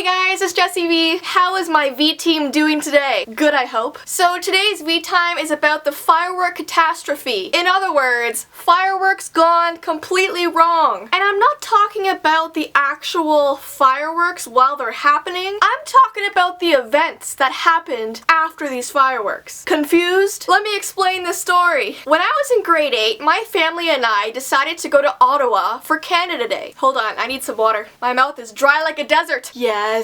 guys, it's Jessii V. How is my V team doing today? Good, I hope. So today's V time is about the firework catastrophe. In other words, fireworks gone completely wrong. And I'm not talking about the actual fireworks while they're happening. I'm talking about the events that happened after these fireworks. Confused? Let me explain this story. When I was in grade 8, my family and I decided to go to Ottawa for Canada Day. Hold on, I need some water. My mouth is dry like a desert. Yes.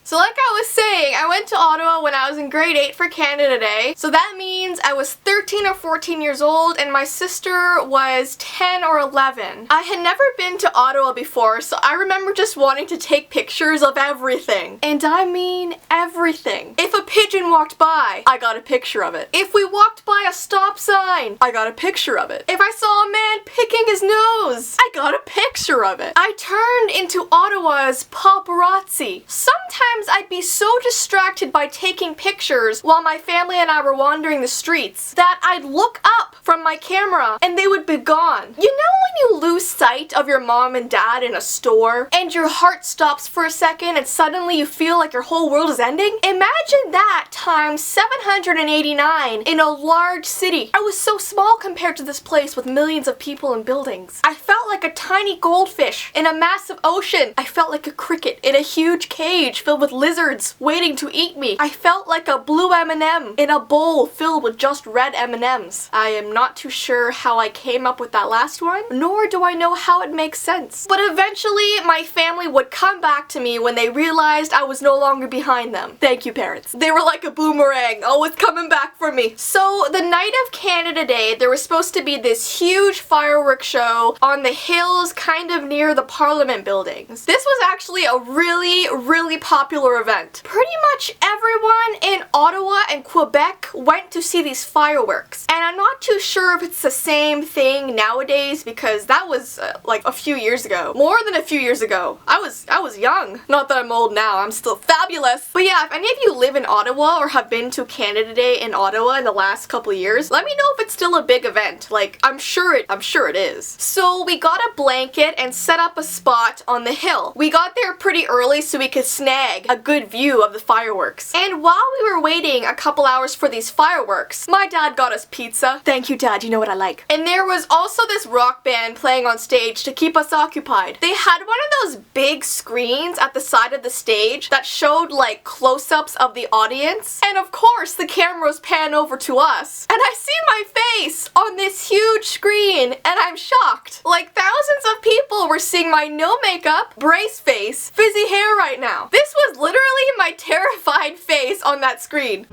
So like I was saying, I went to Ottawa when I was in grade 8 for Canada Day. So that means I was 13 or 14 years old and my sister was 10 or 11. I had never been to Ottawa before, so I remember just wanting to take pictures of everything. And I mean everything. If a pigeon walked by, I got a picture of it. If we walked by a stop sign, I got a picture of it. If I saw a man picking his nose, I got a picture of it. I turned into Ottawa's paparazzi. Sometimes I'd be so distracted by taking pictures while my family and I were wandering the streets that I'd look up from my camera and they would be gone. You know when you lose sight of your mom and dad in a store and your heart stops for a second and suddenly you feel like your whole world is ending? Imagine that times 789 in a large city. I was so small compared to this place with millions of people and buildings. I felt like a tiny goldfish in a massive ocean. I felt like a cricket in a huge cage filled with lizards waiting to eat me. I felt like a blue M&M in a bowl filled with just red M&Ms. I am not too sure how I came up with that last one, nor do I know how it makes sense. But eventually, my family would come back to me when they realized I was no longer behind them. Thank you, parents. They were like a boomerang, always coming back for me. So, the night of Canada Day, there was supposed to be this huge fireworks show on the hills kind of near the Parliament buildings. This was actually a really popular event. Pretty much everyone in Ottawa and Quebec went to see these fireworks. And I'm not too sure if it's the same thing nowadays because that was like a few years ago. More than a few years ago. I was young. Not that I'm old now, I'm still fabulous. But yeah, if any of you live in Ottawa or have been to Canada Day in Ottawa in the last couple of years, let me know if it's still a big event. Like, I'm sure it is. So we got a blanket and set up a spot on the hill. We got there pretty early so we could snag a good view of the fireworks. And while we were waiting a couple hours for these fireworks, my dad got us pizza. Thank you, Dad, you know what I like. And there was also this rock band playing on stage to keep us occupied. They had one of those big screens at the side of the stage that showed like close-ups of the audience. And of course, the cameras pan over to us. And I see my face on this huge screen and I'm shocked. Like thousands of people were seeing my no makeup, brace face, frizzy hair right now. This was literally my terrified face on that screen.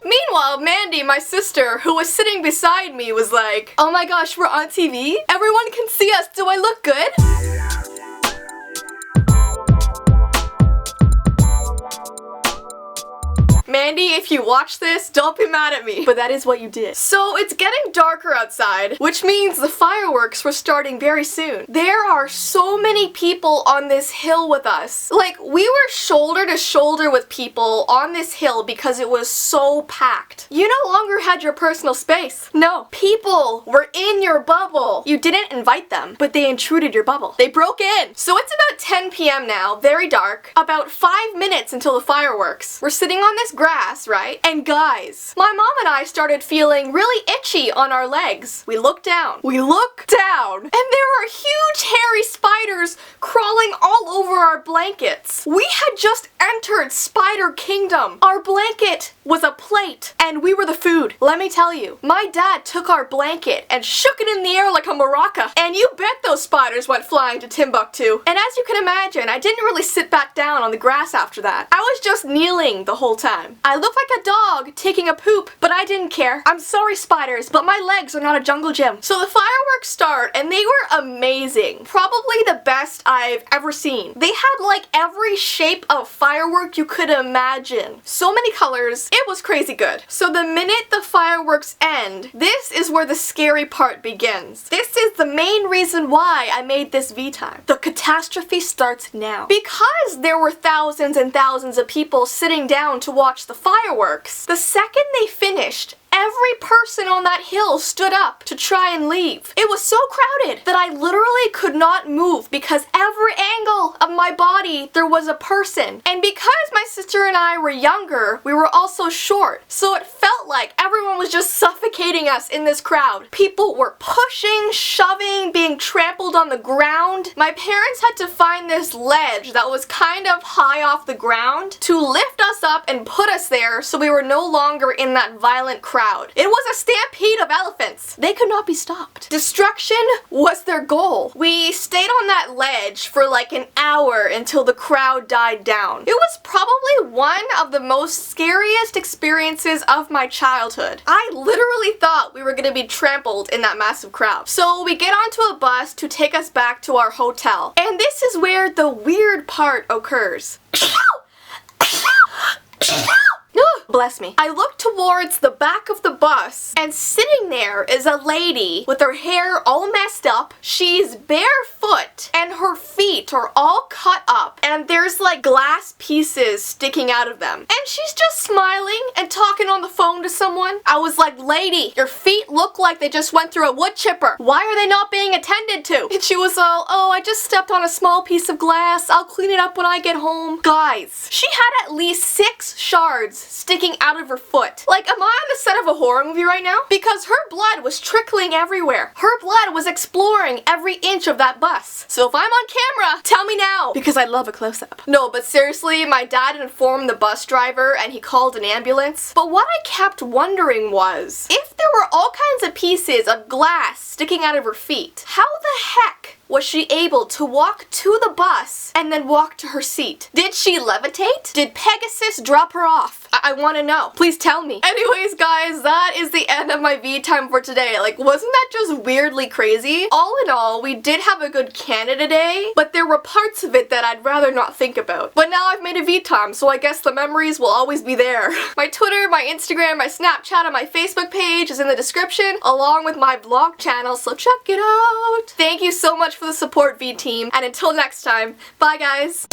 Meanwhile, Mandy, my sister, who was sitting beside me, was like, "Oh my gosh, we're on TV? Everyone can see us. Do I look good?" Mandy, if you watch this, don't be mad at me, but that is what you did. So it's getting darker outside, which means the fireworks were starting very soon. There are so many people on this hill with us. Like, we were shoulder to shoulder with people on this hill because it was so packed. You no longer had your personal space. No. People were in your bubble. You didn't invite them, but they intruded your bubble. They broke in. So it's about 10 p.m. now, very dark, about 5 minutes until the fireworks. We're sitting on this grass, right? And guys, my mom and I started feeling really itchy on our legs. We looked down. We looked down, and there are huge hairy spiders crawling all over our blankets. We had just entered Spider Kingdom. Our blanket was a plate, and we were the food. Let me tell you, my dad took our blanket and shook it in the air like a maraca, and you bet those spiders went flying to Timbuktu. And as you can imagine, I didn't really sit back down on the grass after that. I was just kneeling the whole time. I looked like a dog taking a poop, but I didn't care. I'm sorry, spiders, but my legs are not a jungle gym. So the fireworks start, and they were amazing. Probably the best I've ever seen. They had like every shape of firework you could imagine. So many colors. It was crazy good. So the minute the fireworks end, this is where the scary part begins. This is the main reason why I made this V-time. The catastrophe starts now. Because there were thousands and thousands of people sitting down to watch the fireworks, the second they finished, every person on that hill stood up to try and leave. It was so crowded that I literally could not move because every angle of my body there was a person. And because my sister and I were younger, we were also short. So it felt like everyone was just suffocating us in this crowd. People were pushing, shoving, being trampled on the ground. My parents had to find this ledge that was kind of high off the ground to lift us up and put us there so we were no longer in that violent crowd. It was a stampede of elephants. They could not be stopped. Destruction was their goal. We stayed on that ledge for like an hour until the crowd died down. It was probably one of the most scariest experiences of my childhood. I literally thought we were going to be trampled in that massive crowd. So we get onto a bus to take us back to our hotel. And this is where the weird part occurs. Bless me. I look towards the back of the bus, and sitting there is a lady with her hair all messed up. She's barefoot, and her feet are all cut up, and there's like glass pieces sticking out of them. And she's just smiling and talking on the phone to someone. I was like, lady, your feet look like they just went through a wood chipper. Why are they not being attended to? And she was all, oh, I just stepped on a small piece of glass. I'll clean it up when I get home. Guys, she had at least 6 shards sticking out of her foot. Like, am I on the set of a horror movie right now? Because her blood was trickling everywhere. Her blood was exploring every inch of that bus. So if I'm on camera, tell me now, because I love a close-up. No, but seriously, my dad informed the bus driver and he called an ambulance. But what I kept wondering was, if there were all kinds of pieces of glass sticking out of her feet, how the heck was she able to walk to the bus and then walk to her seat? Did she levitate? Did Pegasus drop her off? I want to know. Please tell me. Anyways, guys, that is the end of my V time for today. Like, wasn't that just weirdly crazy? All in all, we did have a good Canada Day, but there were parts of it that I'd rather not think about. But now I've made a V time, so I guess the memories will always be there. My Twitter, my Instagram, my Snapchat, and my Facebook page is in the description, along with my vlog channel, so check it out. Thank you so much for the support, V team, and until next time, bye guys.